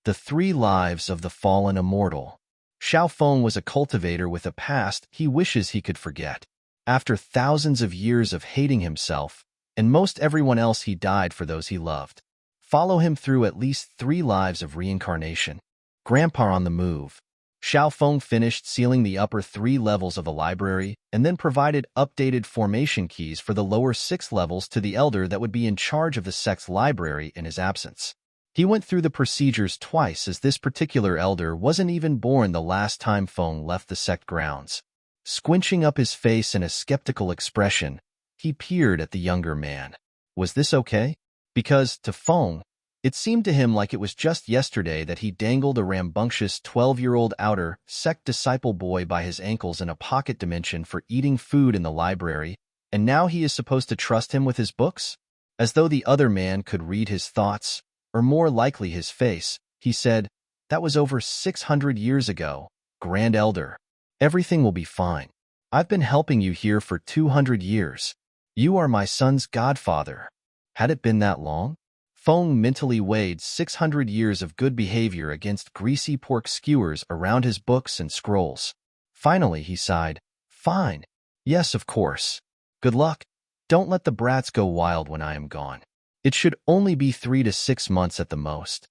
The 3 Lives of the Fallen Immortal. Xiao Feng was a cultivator with a past he wishes he could forget. After thousands of years of hating himself, and most everyone else, he died for those he loved. Follow him through at least 3 lives of reincarnation. Grandpa on the move. Xiao Feng finished sealing the upper 3 levels of the library and then provided updated formation keys for the lower 6 levels to the elder that would be in charge of the sect's library in his absence. He went through the procedures twice, as this particular elder wasn't even born the last time Feng left the sect grounds. Squinching up his face in a skeptical expression, he peered at the younger man. Was this okay? Because, to Feng, it seemed to him like it was just yesterday that he dangled a rambunctious 12-year-old outer sect disciple boy by his ankles in a pocket dimension for eating food in the library, and now he is supposed to trust him with his books? As though the other man could read his thoughts, or more likely his face, he said, "That was over 600 years ago, Grand Elder. Everything will be fine. I've been helping you here for 200 years. You are my son's godfather." Had it been that long? Feng mentally weighed 600 years of good behavior against greasy pork skewers around his books and scrolls. Finally, he sighed. "Fine. Yes, of course. Good luck. Don't let the brats go wild when I am gone. It should only be 3 to 6 months at the most."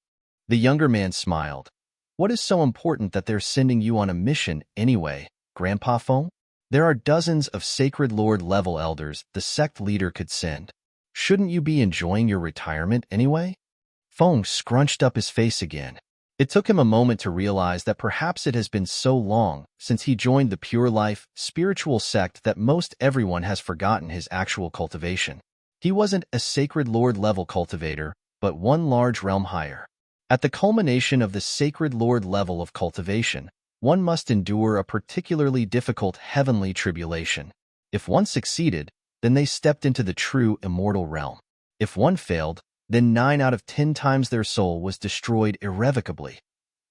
The younger man smiled. "What is so important that they're sending you on a mission anyway, Grandpa Feng? There are dozens of Sacred Lord level elders the sect leader could send. Shouldn't you be enjoying your retirement anyway?" Feng scrunched up his face again. It took him a moment to realize that perhaps it has been so long since he joined the pure life, spiritual sect that most everyone has forgotten his actual cultivation. He wasn't a Sacred Lord level cultivator, but one large realm higher. At the culmination of the Sacred Lord level of cultivation, one must endure a particularly difficult heavenly tribulation. If one succeeded, then they stepped into the true immortal realm. If one failed, then 9 out of 10 times their soul was destroyed irrevocably.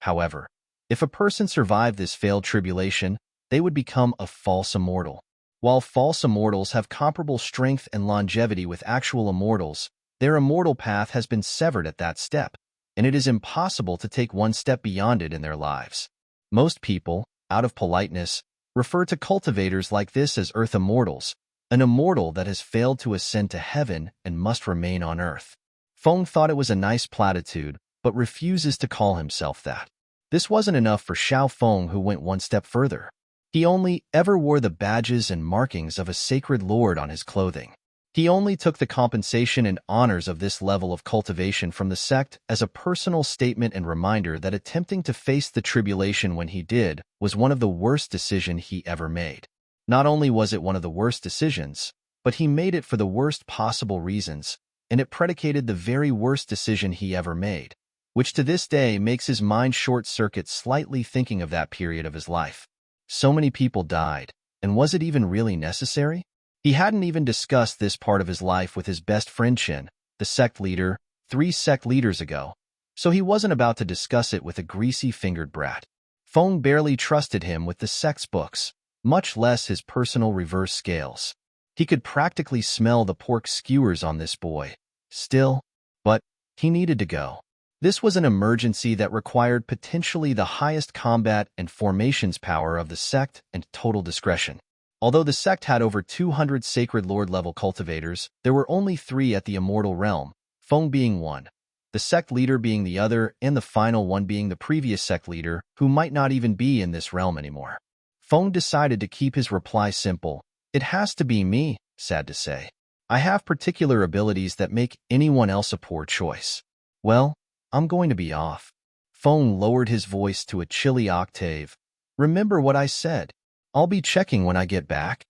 However, if a person survived this failed tribulation, they would become a false immortal. While false immortals have comparable strength and longevity with actual immortals, their immortal path has been severed at that step, and it is impossible to take one step beyond it in their lives. Most people, out of politeness, refer to cultivators like this as earth immortals, an immortal that has failed to ascend to heaven and must remain on earth. Feng thought it was a nice platitude, but refuses to call himself that. This wasn't enough for Xiao Feng, who went one step further. He only ever wore the badges and markings of a sacred lord on his clothing. He only took the compensation and honors of this level of cultivation from the sect as a personal statement and reminder that attempting to face the tribulation when he did was one of the worst decisions he ever made. Not only was it one of the worst decisions, but he made it for the worst possible reasons, and it predicated the very worst decision he ever made, which to this day makes his mind short-circuit slightly thinking of that period of his life. So many people died, and was it even really necessary? He hadn't even discussed this part of his life with his best friend Chen, the sect leader, 3 sect leaders ago, so he wasn't about to discuss it with a greasy-fingered brat. Feng barely trusted him with the sect's books, much less his personal reverse scales. He could practically smell the pork skewers on this boy. Still, but he needed to go. This was an emergency that required potentially the highest combat and formations power of the sect and total discretion. Although the sect had over 200 Sacred Lord level cultivators, there were only 3 at the immortal realm, Feng being one, the sect leader being the other, and the final one being the previous sect leader, who might not even be in this realm anymore. Feng decided to keep his reply simple. "It has to be me, sad to say. I have particular abilities that make anyone else a poor choice. Well, I'm going to be off." Feng lowered his voice to a chilly octave. "Remember what I said. I'll be checking when I get back."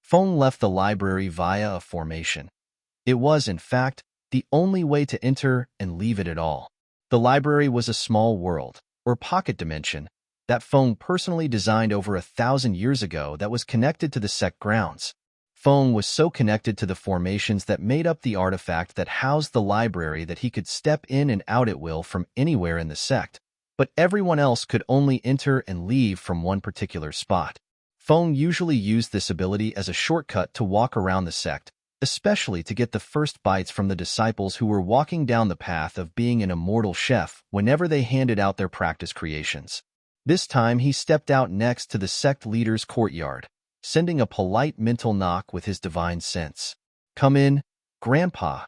Feng left the library via a formation. It was, in fact, the only way to enter and leave it at all. The library was a small world, or pocket dimension, that Feng personally designed over 1,000 years ago that was connected to the sect grounds. Feng was so connected to the formations that made up the artifact that housed the library that he could step in and out at will from anywhere in the sect, but everyone else could only enter and leave from one particular spot. Feng usually used this ability as a shortcut to walk around the sect, especially to get the first bites from the disciples who were walking down the path of being an immortal chef whenever they handed out their practice creations. This time he stepped out next to the sect leader's courtyard, sending a polite mental knock with his divine sense. "Come in, Grandpa,"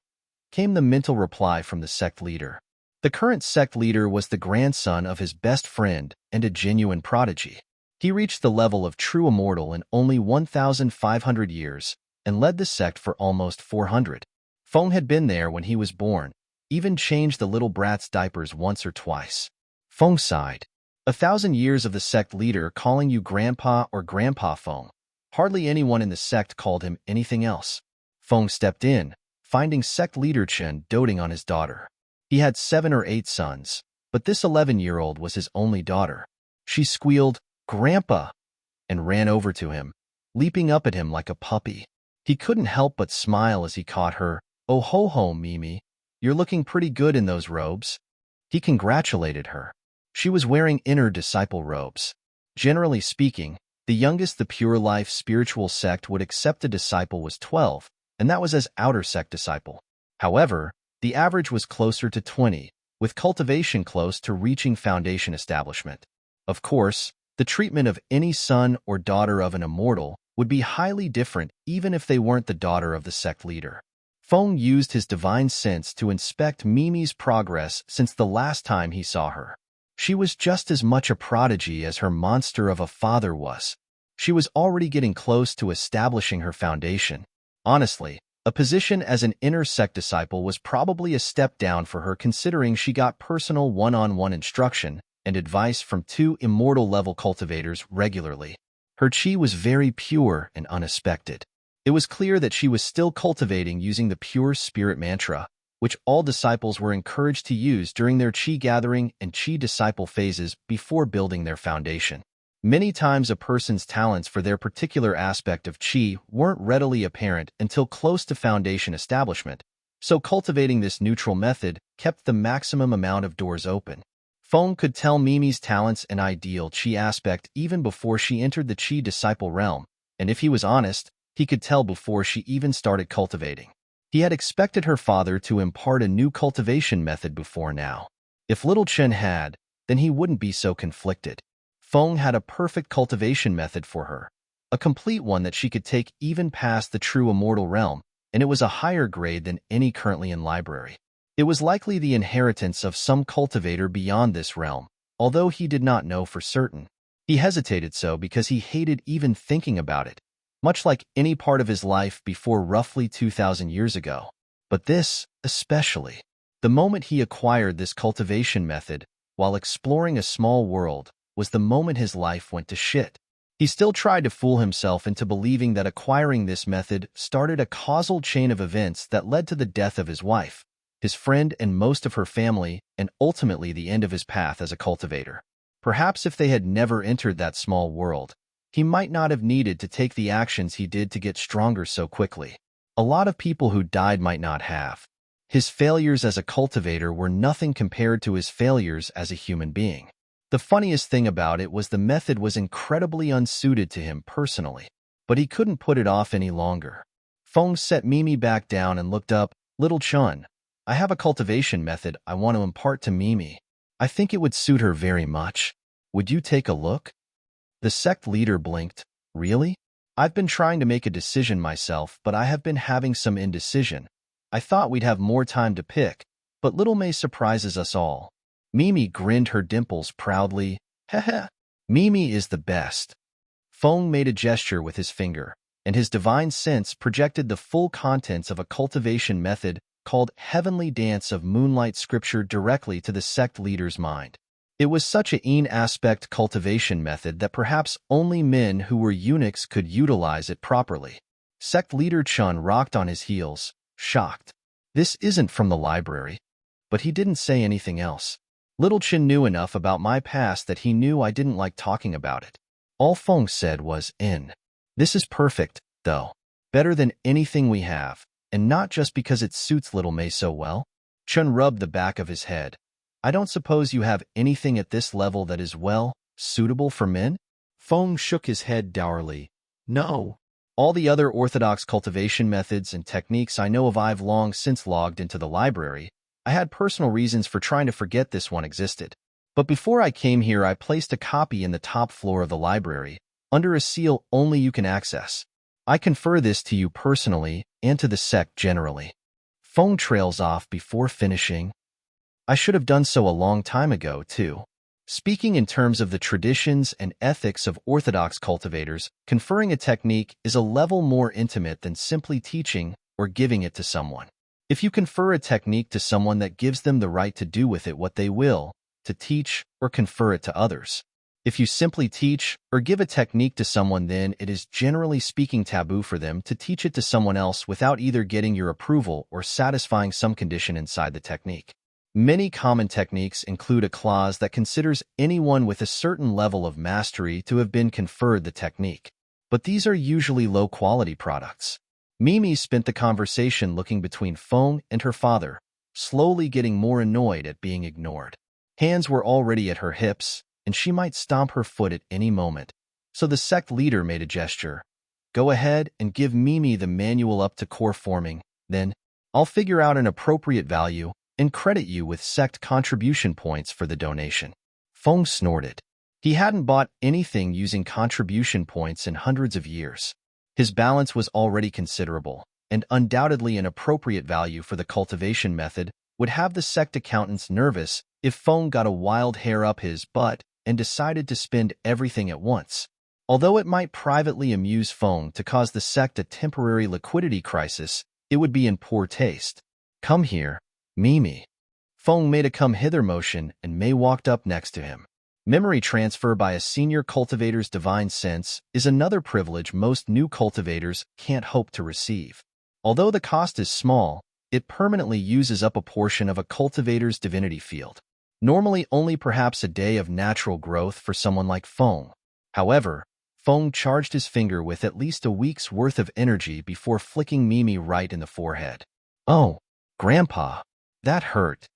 came the mental reply from the sect leader. The current sect leader was the grandson of his best friend and a genuine prodigy. He reached the level of true immortal in only 1,500 years and led the sect for almost 400. Feng had been there when he was born, even changed the little brat's diapers once or twice. Feng sighed. 1,000 years of the sect leader calling you Grandpa or Grandpa Feng. Hardly anyone in the sect called him anything else. Feng stepped in, finding sect leader Chen doting on his daughter. He had 7 or 8 sons, but this 11-year-old was his only daughter. She squealed, "Grandpa," and ran over to him, leaping up at him like a puppy. He couldn't help but smile as he caught her. "Oh ho ho, Mimi, you're looking pretty good in those robes." He congratulated her. She was wearing inner disciple robes. Generally speaking, the youngest the pure life spiritual sect would accept a disciple was 12, and that was as outer sect disciple. However, the average was closer to 20, with cultivation close to reaching foundation establishment. Of course, the treatment of any son or daughter of an immortal would be highly different even if they weren't the daughter of the sect leader. Feng used his divine sense to inspect Mimi's progress since the last time he saw her. She was just as much a prodigy as her monster of a father was. She was already getting close to establishing her foundation. Honestly, a position as an inner sect disciple was probably a step down for her considering she got personal one-on-one instruction and advice from 2 immortal-level cultivators regularly. Her chi was very pure and unexpected. It was clear that she was still cultivating using the pure spirit mantra, which all disciples were encouraged to use during their chi gathering and chi disciple phases before building their foundation. Many times a person's talents for their particular aspect of chi weren't readily apparent until close to foundation establishment, so cultivating this neutral method kept the maximum amount of doors open. Feng could tell Mimi's talents and ideal chi aspect even before she entered the chi disciple realm, and if he was honest, he could tell before she even started cultivating. He had expected her father to impart a new cultivation method before now. If little Chen had, then he wouldn't be so conflicted. Feng had a perfect cultivation method for her, a complete one that she could take even past the true immortal realm, and it was a higher grade than any currently in library. It was likely the inheritance of some cultivator beyond this realm, although he did not know for certain. He hesitated so because he hated even thinking about it, much like any part of his life before roughly 2,000 years ago. But this, especially. The moment he acquired this cultivation method, while exploring a small world, was the moment his life went to shit. He still tried to fool himself into believing that acquiring this method started a causal chain of events that led to the death of his wife, his friend and most of her family, and ultimately the end of his path as a cultivator. Perhaps if they had never entered that small world, he might not have needed to take the actions he did to get stronger so quickly. A lot of people who died might not have. His failures as a cultivator were nothing compared to his failures as a human being. The funniest thing about it was the method was incredibly unsuited to him personally, but he couldn't put it off any longer. Feng set Mimi back down and looked up. "Little Chun, I have a cultivation method I want to impart to Mimi. I think it would suit her very much. Would you take a look?" The sect leader blinked. "Really? I've been trying to make a decision myself, but I have been having some indecision. I thought we'd have more time to pick, but Little May surprises us all." Mimi grinned her dimples proudly. "Heh. Mimi is the best." Feng made a gesture with his finger, and his divine sense projected the full contents of a cultivation method called Heavenly Dance of Moonlight Scripture directly to the sect leader's mind. It was such an aspect cultivation method that perhaps only men who were eunuchs could utilize it properly. Sect leader Chun rocked on his heels, shocked. "This isn't from the library." But he didn't say anything else. Little Chen knew enough about my past that he knew I didn't like talking about it. All Feng said was, "This is perfect, though. Better than anything we have, and not just because it suits Little May so well." Chun rubbed the back of his head. "I don't suppose you have anything at this level that is, well, suitable for men?" Feng shook his head dourly. "No. All the other orthodox cultivation methods and techniques I know of I've long since logged into the library. I had personal reasons for trying to forget this one existed. But before I came here, I placed a copy in the top floor of the library, under a seal only you can access. I confer this to you personally and to the sect generally. Feng trails off before finishing. I should have done so a long time ago, too. Speaking in terms of the traditions and ethics of orthodox cultivators, conferring a technique is a level more intimate than simply teaching or giving it to someone. If you confer a technique to someone, that gives them the right to do with it what they will, to teach or confer it to others. If you simply teach or give a technique to someone, then it is generally speaking taboo for them to teach it to someone else without either getting your approval or satisfying some condition inside the technique. Many common techniques include a clause that considers anyone with a certain level of mastery to have been conferred the technique, but these are usually low-quality products. Mimi spent the conversation looking between Feng and her father, slowly getting more annoyed at being ignored. Hands were already at her hips, and she might stomp her foot at any moment, so the sect leader made a gesture. Go ahead and give Mimi the manual up to core forming, then I'll figure out an appropriate value and credit you with sect contribution points for the donation. Feng snorted. He hadn't bought anything using contribution points in hundreds of years. His balance was already considerable, and undoubtedly an appropriate value for the cultivation method would have the sect accountants nervous if Feng got a wild hair up his butt and decided to spend everything at once. Although it might privately amuse Feng to cause the sect a temporary liquidity crisis, it would be in poor taste. Come here, Mimi. Feng made a come-hither motion, and Mei walked up next to him. Memory transfer by a senior cultivator's divine sense is another privilege most new cultivators can't hope to receive. Although the cost is small, it permanently uses up a portion of a cultivator's divinity field. Normally only perhaps a day of natural growth for someone like Feng. However, Feng charged his finger with at least a week's worth of energy before flicking Mimi right in the forehead. Oh, Grandpa, that hurt,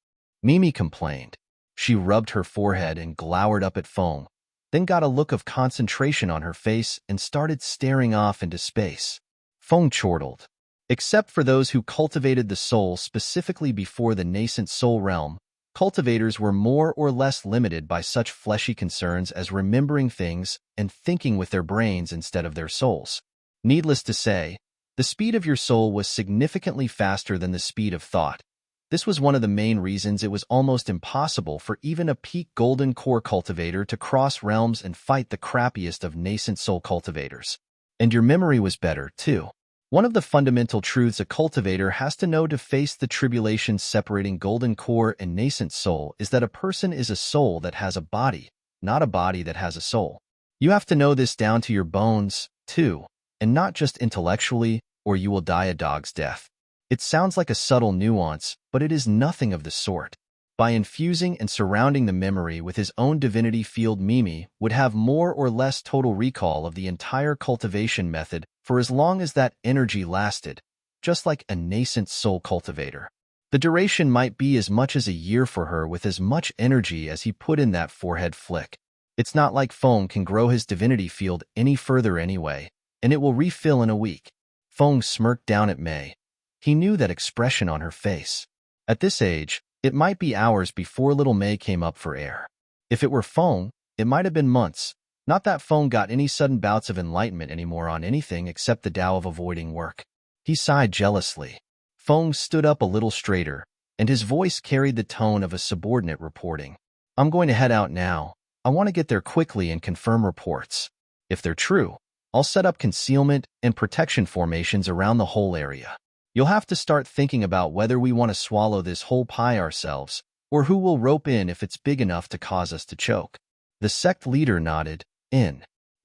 Mimi complained. She rubbed her forehead and glowered up at Feng, then got a look of concentration on her face and started staring off into space. Feng chortled. Except for those who cultivated the soul specifically before the nascent soul realm, cultivators were more or less limited by such fleshy concerns as remembering things and thinking with their brains instead of their souls. Needless to say, the speed of your soul was significantly faster than the speed of thought. This was one of the main reasons it was almost impossible for even a peak golden core cultivator to cross realms and fight the crappiest of nascent soul cultivators. And your memory was better, too. One of the fundamental truths a cultivator has to know to face the tribulations separating golden core and nascent soul is that a person is a soul that has a body, not a body that has a soul. You have to know this down to your bones, too, and not just intellectually, or you will die a dog's death. It sounds like a subtle nuance, but it is nothing of the sort. By infusing and surrounding the memory with his own divinity field, Mimi would have more or less total recall of the entire cultivation method for as long as that energy lasted, just like a nascent soul cultivator. The duration might be as much as a year for her with as much energy as he put in that forehead flick. It's not like Feng can grow his divinity field any further anyway, and it will refill in a week. Feng smirked down at Mei. He knew that expression on her face. At this age, it might be hours before little Mei came up for air. If it were Feng, it might have been months. Not that Feng got any sudden bouts of enlightenment anymore on anything except the Tao of avoiding work. He sighed jealously. Feng stood up a little straighter, and his voice carried the tone of a subordinate reporting. I'm going to head out now. I want to get there quickly and confirm reports. If they're true, I'll set up concealment and protection formations around the whole area. You'll have to start thinking about whether we want to swallow this whole pie ourselves, or who will rope in if it's big enough to cause us to choke. The sect leader nodded.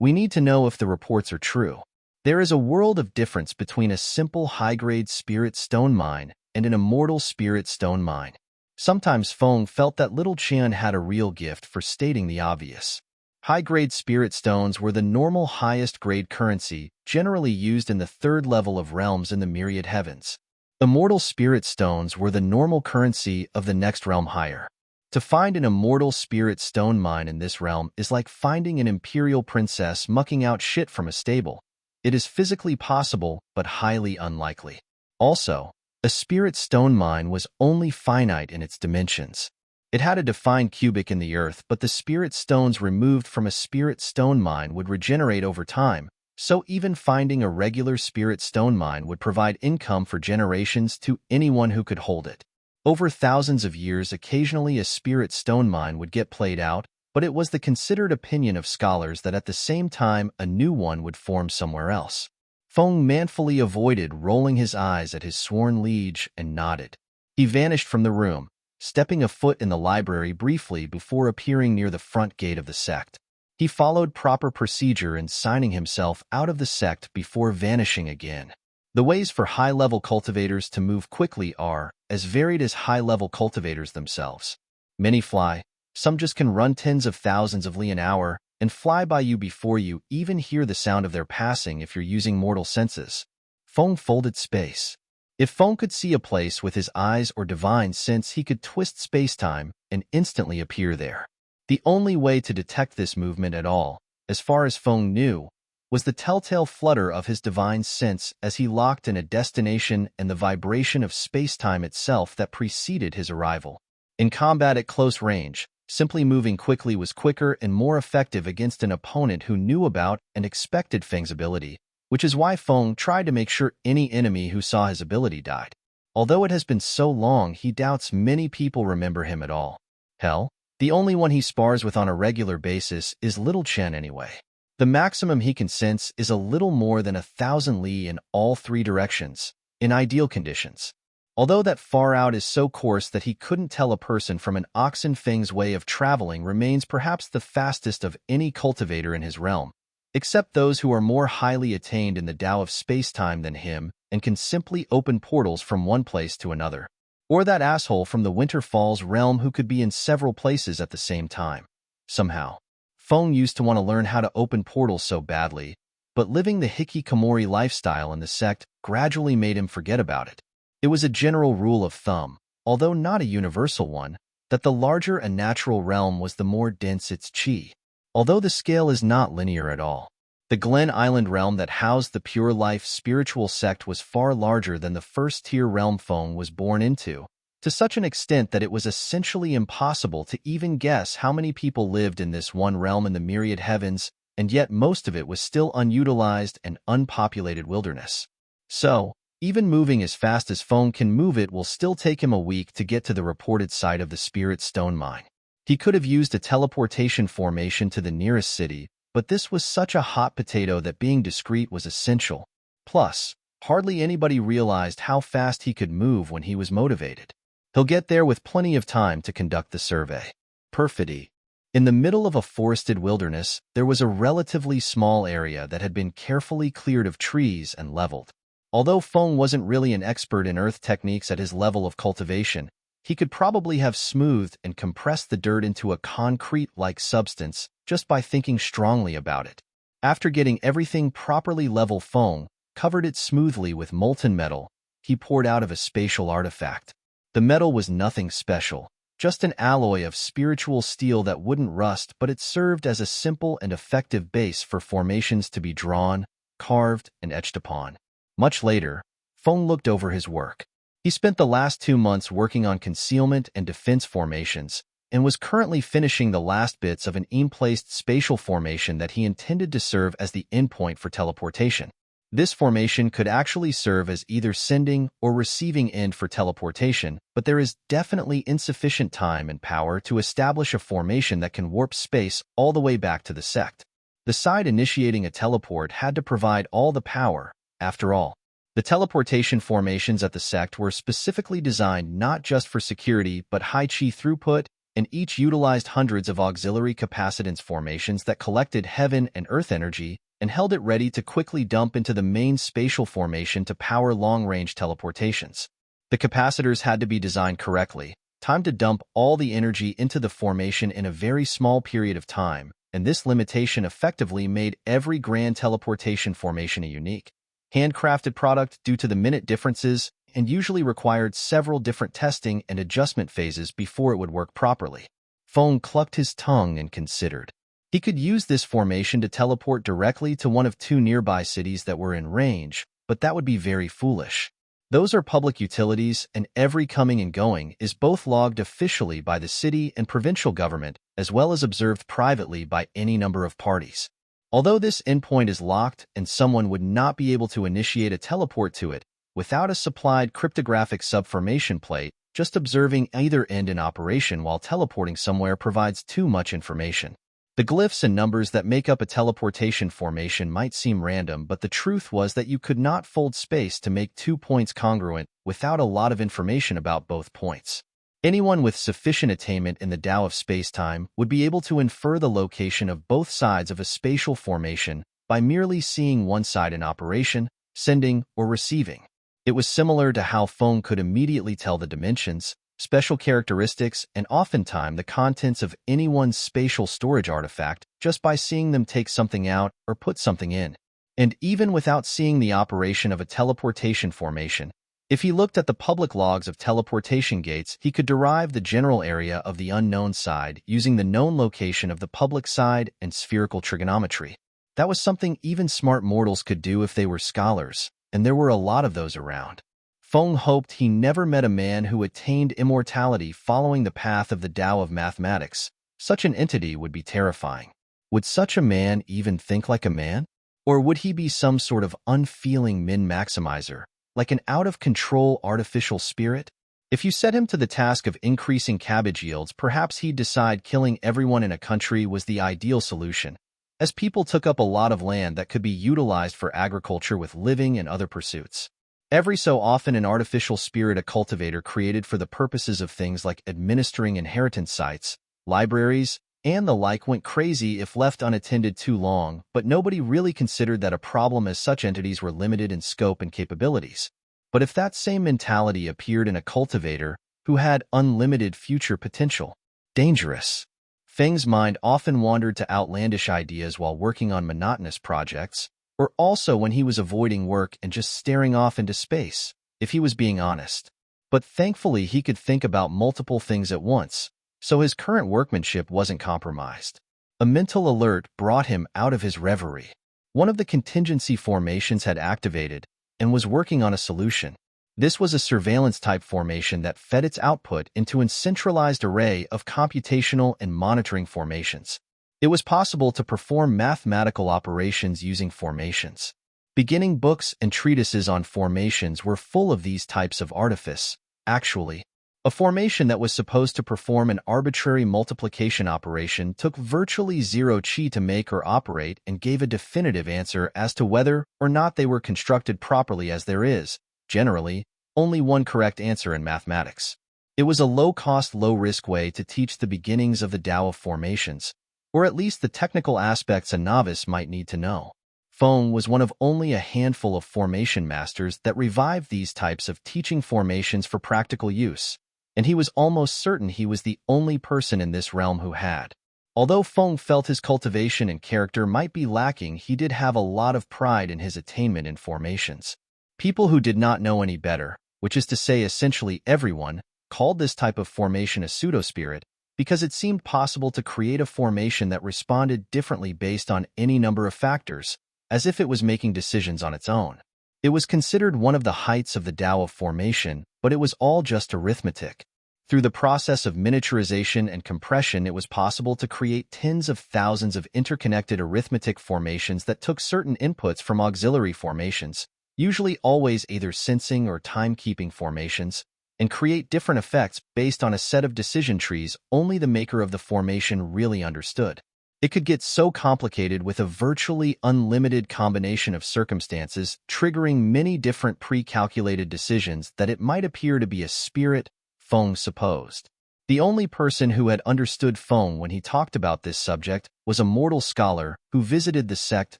We need to know if the reports are true. There is a world of difference between a simple high-grade spirit stone mine and an immortal spirit stone mine. Sometimes Feng felt that little Qian had a real gift for stating the obvious. High-grade spirit stones were the normal highest-grade currency generally used in the third level of realms in the myriad heavens. Immortal spirit stones were the normal currency of the next realm higher. To find an immortal spirit stone mine in this realm is like finding an imperial princess mucking out shit from a stable. It is physically possible, but highly unlikely. Also, a spirit stone mine was only finite in its dimensions. It had a defined cubic in the earth, but the spirit stones removed from a spirit stone mine would regenerate over time, so even finding a regular spirit stone mine would provide income for generations to anyone who could hold it. Over thousands of years, occasionally a spirit stone mine would get played out, but it was the considered opinion of scholars that at the same time a new one would form somewhere else. Feng manfully avoided rolling his eyes at his sworn liege and nodded. He vanished from the room, stepping a foot in the library briefly before appearing near the front gate of the sect. He followed proper procedure in signing himself out of the sect before vanishing again. The ways for high-level cultivators to move quickly are as varied as high-level cultivators themselves. Many fly, some just can run tens of thousands of li an hour and fly by you before you even hear the sound of their passing if you're using mortal senses. Feng folded space. If Feng could see a place with his eyes or divine sense, he could twist space-time and instantly appear there. The only way to detect this movement at all, as far as Feng knew, was the telltale flutter of his divine sense as he locked in a destination and the vibration of space-time itself that preceded his arrival. In combat at close range, simply moving quickly was quicker and more effective against an opponent who knew about and expected Feng's ability, which is why Feng tried to make sure any enemy who saw his ability died. Although it has been so long, he doubts many people remember him at all. Hell, the only one he spars with on a regular basis is Little Chen anyway. The maximum he can sense is a little more than 1,000 li in all three directions, in ideal conditions. Although that far out is so coarse that he couldn't tell a person from an oxen, Feng's way of traveling remains perhaps the fastest of any cultivator in his realm, except those who are more highly attained in the Tao of space-time than him and can simply open portals from one place to another. Or that asshole from the Winter Falls realm who could be in several places at the same time. Somehow, Feng used to want to learn how to open portals so badly, but living the hikikomori lifestyle in the sect gradually made him forget about it. It was a general rule of thumb, although not a universal one, that the larger a natural realm was the more dense its chi. Although the scale is not linear at all. The Glen Island realm that housed the Pure Life spiritual sect was far larger than the first-tier realm Feng was born into, to such an extent that it was essentially impossible to even guess how many people lived in this one realm in the myriad heavens, and yet most of it was still unutilized and unpopulated wilderness. So, even moving as fast as Feng can move, it will still take him a week to get to the reported site of the Spirit Stone Mine. He could have used a teleportation formation to the nearest city, but this was such a hot potato that being discreet was essential. Plus, hardly anybody realized how fast he could move when he was motivated. He'll get there with plenty of time to conduct the survey. Perfidy. In the middle of a forested wilderness, there was a relatively small area that had been carefully cleared of trees and leveled. Although Feng wasn't really an expert in earth techniques at his level of cultivation, he could probably have smoothed and compressed the dirt into a concrete-like substance just by thinking strongly about it. After getting everything properly level, Feng covered it smoothly with molten metal he poured out of a spatial artifact. The metal was nothing special, just an alloy of spiritual steel that wouldn't rust, but it served as a simple and effective base for formations to be drawn, carved, and etched upon. Much later, Feng looked over his work. He spent the last 2 months working on concealment and defense formations, and was currently finishing the last bits of an in-placed spatial formation that he intended to serve as the endpoint for teleportation. This formation could actually serve as either sending or receiving end for teleportation, but there is definitely insufficient time and power to establish a formation that can warp space all the way back to the sect. The side initiating a teleport had to provide all the power, after all. The teleportation formations at the sect were specifically designed not just for security but high chi throughput, and each utilized hundreds of auxiliary capacitance formations that collected heaven and earth energy and held it ready to quickly dump into the main spatial formation to power long-range teleportations. The capacitors had to be designed correctly, timed to dump all the energy into the formation in a very small period of time, and this limitation effectively made every grand teleportation formation a unique, handcrafted product due to the minute differences, and usually required several different testing and adjustment phases before it would work properly. Feng clucked his tongue and considered. He could use this formation to teleport directly to one of two nearby cities that were in range, but that would be very foolish. Those are public utilities, and every coming and going is both logged officially by the city and provincial government, as well as observed privately by any number of parties. Although this endpoint is locked and someone would not be able to initiate a teleport to it without a supplied cryptographic subformation plate, just observing either end in operation while teleporting somewhere provides too much information. The glyphs and numbers that make up a teleportation formation might seem random, but the truth was that you could not fold space to make 2 points congruent without a lot of information about both points. Anyone with sufficient attainment in the Tao of space-time would be able to infer the location of both sides of a spatial formation by merely seeing one side in operation, sending, or receiving. It was similar to how Feng could immediately tell the dimensions, special characteristics, and oftentimes the contents of anyone's spatial storage artifact just by seeing them take something out or put something in. And even without seeing the operation of a teleportation formation, if he looked at the public logs of teleportation gates, he could derive the general area of the unknown side using the known location of the public side and spherical trigonometry. That was something even smart mortals could do if they were scholars, and there were a lot of those around. Feng hoped he never met a man who attained immortality following the path of the Tao of mathematics. Such an entity would be terrifying. Would such a man even think like a man? Or would he be some sort of unfeeling min-maximizer, like an out-of-control artificial spirit? If you set him to the task of increasing cabbage yields, perhaps he'd decide killing everyone in a country was the ideal solution, as people took up a lot of land that could be utilized for agriculture with living and other pursuits. Every so often an artificial spirit, a cultivator created for the purposes of things like administering inheritance sites, libraries, and the like went crazy if left unattended too long, but nobody really considered that a problem as such entities were limited in scope and capabilities. But if that same mentality appeared in a cultivator who had unlimited future potential, dangerous. Feng's mind often wandered to outlandish ideas while working on monotonous projects, or also when he was avoiding work and just staring off into space, if he was being honest. But thankfully he could think about multiple things at once, so his current workmanship wasn't compromised. A mental alert brought him out of his reverie. One of the contingency formations had activated and was working on a solution. This was a surveillance-type formation that fed its output into a centralized array of computational and monitoring formations. It was possible to perform mathematical operations using formations. Beginning books and treatises on formations were full of these types of artifice. Actually, a formation that was supposed to perform an arbitrary multiplication operation took virtually zero chi to make or operate and gave a definitive answer as to whether or not they were constructed properly, as there is, generally, only one correct answer in mathematics. It was a low-cost, low-risk way to teach the beginnings of the Tao of formations, or at least the technical aspects a novice might need to know. Feng was one of only a handful of formation masters that revived these types of teaching formations for practical use, and he was almost certain he was the only person in this realm who had. Although Feng felt his cultivation and character might be lacking, he did have a lot of pride in his attainment in formations. People who did not know any better, which is to say essentially everyone, called this type of formation a pseudo-spirit because it seemed possible to create a formation that responded differently based on any number of factors, as if it was making decisions on its own. It was considered one of the heights of the Tao of formation, but it was all just arithmetic. Through the process of miniaturization and compression, it was possible to create tens of thousands of interconnected arithmetic formations that took certain inputs from auxiliary formations, usually always either sensing or timekeeping formations, and create different effects based on a set of decision trees only the maker of the formation really understood. It could get so complicated with a virtually unlimited combination of circumstances, triggering many different pre-calculated decisions, that it might appear to be a spirit, Feng supposed. The only person who had understood Feng when he talked about this subject was a mortal scholar who visited the sect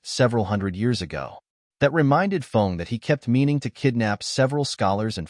several hundred years ago. That reminded Feng that he kept meaning to kidnap several scholars and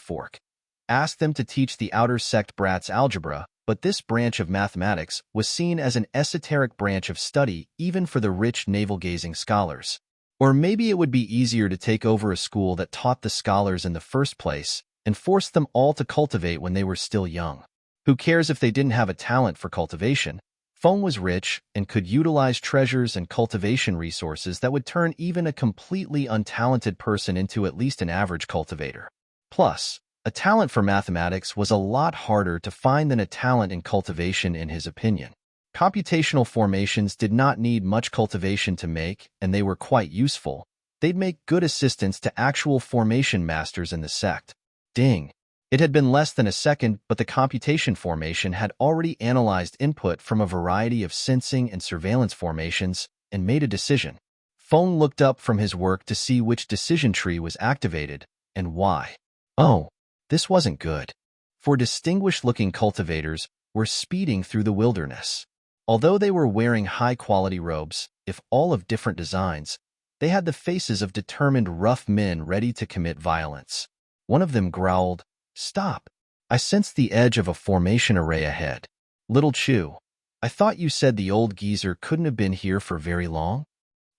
asked them to teach the outer sect brats algebra, but this branch of mathematics was seen as an esoteric branch of study even for the rich navel-gazing scholars. Or maybe it would be easier to take over a school that taught the scholars in the first place and forced them all to cultivate when they were still young. Who cares if they didn't have a talent for cultivation? Feng was rich and could utilize treasures and cultivation resources that would turn even a completely untalented person into at least an average cultivator. Plus, a talent for mathematics was a lot harder to find than a talent in cultivation in his opinion. Computational formations did not need much cultivation to make, and they were quite useful. They'd make good assistants to actual formation masters in the sect. Ding! It had been less than a second, but the computation formation had already analyzed input from a variety of sensing and surveillance formations and made a decision. Feng looked up from his work to see which decision tree was activated and why. Oh, this wasn't good. For distinguished-looking cultivators were speeding through the wilderness. Although they were wearing high-quality robes, if all of different designs, they had the faces of determined rough men ready to commit violence. One of them growled, "Stop! I sensed the edge of a formation array ahead. Little Chu, I thought you said the old geezer couldn't have been here for very long?"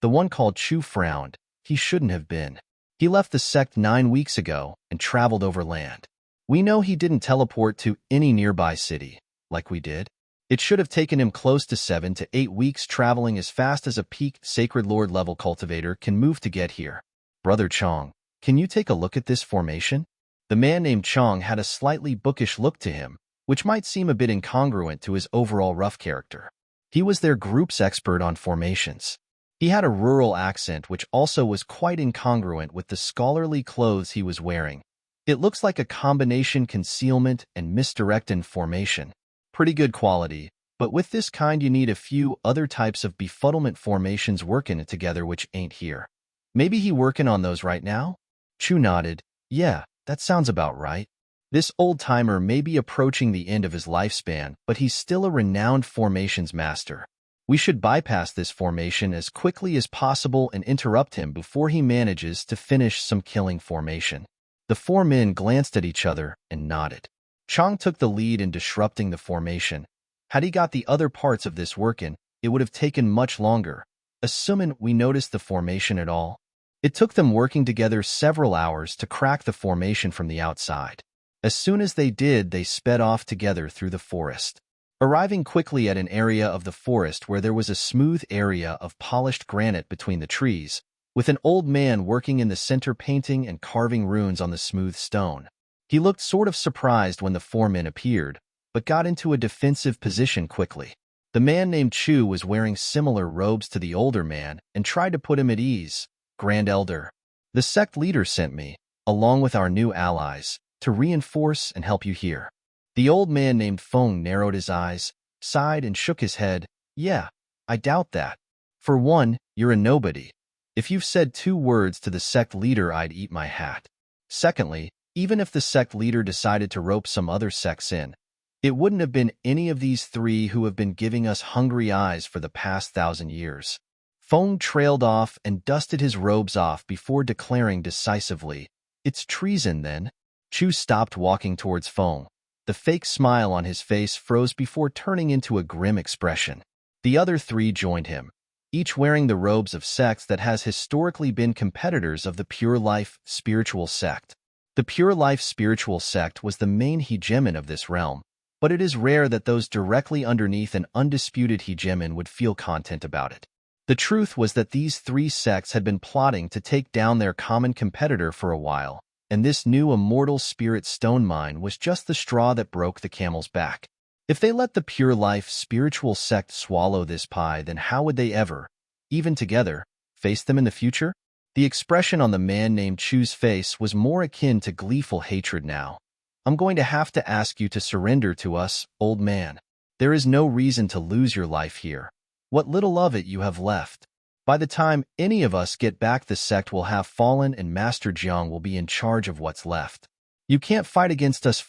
The one called Chu frowned. He shouldn't have been. He left the sect 9 weeks ago and traveled overland. We know he didn't teleport to any nearby city, like we did. It should have taken him close to 7 to 8 weeks traveling as fast as a peak Sacred Lord level cultivator can move to get here. Brother Chong, can you take a look at this formation? The man named Chong had a slightly bookish look to him, which might seem a bit incongruent to his overall rough character. He was their group's expert on formations. He had a rural accent which also was quite incongruent with the scholarly clothes he was wearing. It looks like a combination concealment and misdirect in formation. Pretty good quality, but with this kind you need a few other types of befuddlement formations working together which ain't here. Maybe he working on those right now? Chu nodded. Yeah, that sounds about right. This old-timer may be approaching the end of his lifespan, but he's still a renowned formations master. We should bypass this formation as quickly as possible and interrupt him before he manages to finish some killing formation. The 4 men glanced at each other and nodded. Chong took the lead in disrupting the formation. Had he got the other parts of this working, it would have taken much longer, assuming we noticed the formation at all. It took them working together several hours to crack the formation from the outside. As soon as they did, they sped off together through the forest. Arriving quickly at an area of the forest where there was a smooth area of polished granite between the trees, with an old man working in the center painting and carving runes on the smooth stone. He looked sort of surprised when the 4 men appeared, but got into a defensive position quickly. The man named Chu was wearing similar robes to the older man and tried to put him at ease. Grand Elder, the sect leader sent me, along with our new allies, to reinforce and help you here. The old man named Feng narrowed his eyes, sighed and shook his head. Yeah, I doubt that. For one, you're a nobody. If you've said 2 words to the sect leader, I'd eat my hat. Secondly, even if the sect leader decided to rope some other sects in, it wouldn't have been any of these 3 who have been giving us hungry eyes for the past 1,000 years. Feng trailed off and dusted his robes off before declaring decisively, "It's treason, then." Chu stopped walking towards Feng. The fake smile on his face froze before turning into a grim expression. The other 3 joined him, each wearing the robes of sects that has historically been competitors of the Pure Life spiritual sect. The Pure Life spiritual sect was the main hegemon of this realm, but it is rare that those directly underneath an undisputed hegemon would feel content about it. The truth was that these 3 sects had been plotting to take down their common competitor for a while, and this new immortal spirit stone mine was just the straw that broke the camel's back. If they let the Pure Life spiritual sect swallow this pie, then how would they ever, even together, face them in the future? The expression on the man named Chu's face was more akin to gleeful hatred now. I'm going to have to ask you to surrender to us, old man. There is no reason to lose your life here. What little of it you have left. By the time any of us get back, the sect will have fallen and Master Jiang will be in charge of what's left. You can't fight against us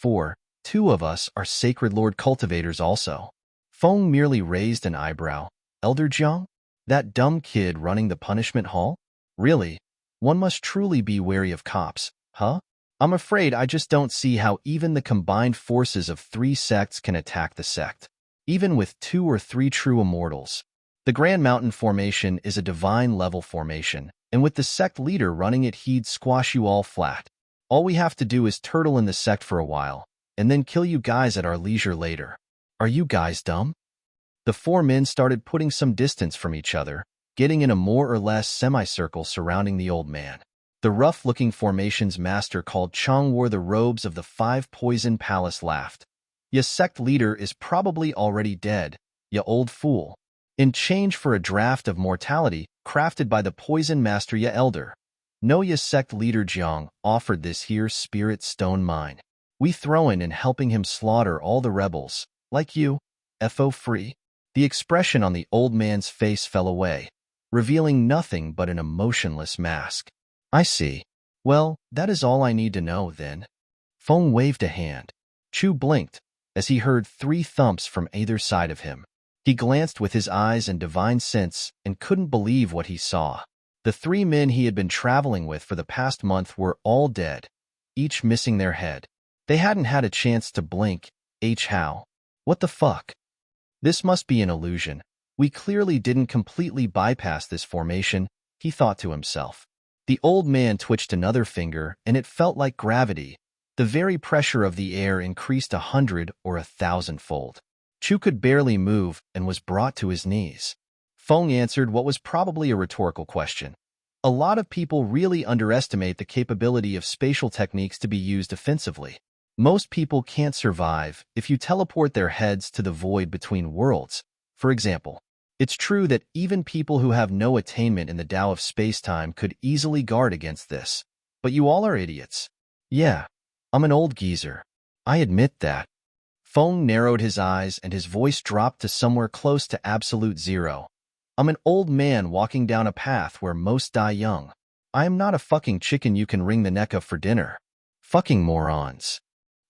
2 of us are Sacred Lord cultivators also. Feng merely raised an eyebrow. Elder Jiang? That dumb kid running the punishment hall? Really? One must truly be wary of cops, huh? I'm afraid I just don't see how even the combined forces of 3 sects can attack the sect. Even with 2 or 3 true immortals. The Grand Mountain formation is a divine-level formation, and with the sect leader running it, he'd squash you all flat. All we have to do is turtle in the sect for a while, and then kill you guys at our leisure later. Are you guys dumb? The four men started putting some distance from each other, getting in a more or less semicircle surrounding the old man. The rough-looking formation's master called Chang wore the robes of the five poison palace laughed. "Ya sect leader is probably already dead, ya old fool. In change for a draft of mortality crafted by the poison master ya elder. No, ya sect leader Jiang offered this here spirit stone mine. We throwin' and helping him slaughter all the rebels, like you, FO free." The expression on the old man's face fell away, revealing nothing but an emotionless mask. "I see. Well, that is all I need to know, then." Feng waved a hand. Chu blinked as he heard 3 thumps from either side of him. He glanced with his eyes and divine sense and couldn't believe what he saw. The 3 men he had been traveling with for the past month were all dead, each missing their head. They hadn't had a chance to blink. How? What the fuck? This must be an illusion. We clearly didn't completely bypass this formation, he thought to himself. The old man twitched another finger, and it felt like gravity. The very pressure of the air increased 100 or 1,000-fold. Chu could barely move and was brought to his knees. Feng answered what was probably a rhetorical question. A lot of people really underestimate the capability of spatial techniques to be used offensively. Most people can't survive if you teleport their heads to the void between worlds, for example. It's true that even people who have no attainment in the Tao of space-time could easily guard against this. But you all are idiots. Yeah, I'm an old geezer. I admit that. Feng narrowed his eyes and his voice dropped to somewhere close to absolute zero. I'm an old man walking down a path where most die young. I am not a fucking chicken you can wring the neck of for dinner. Fucking morons.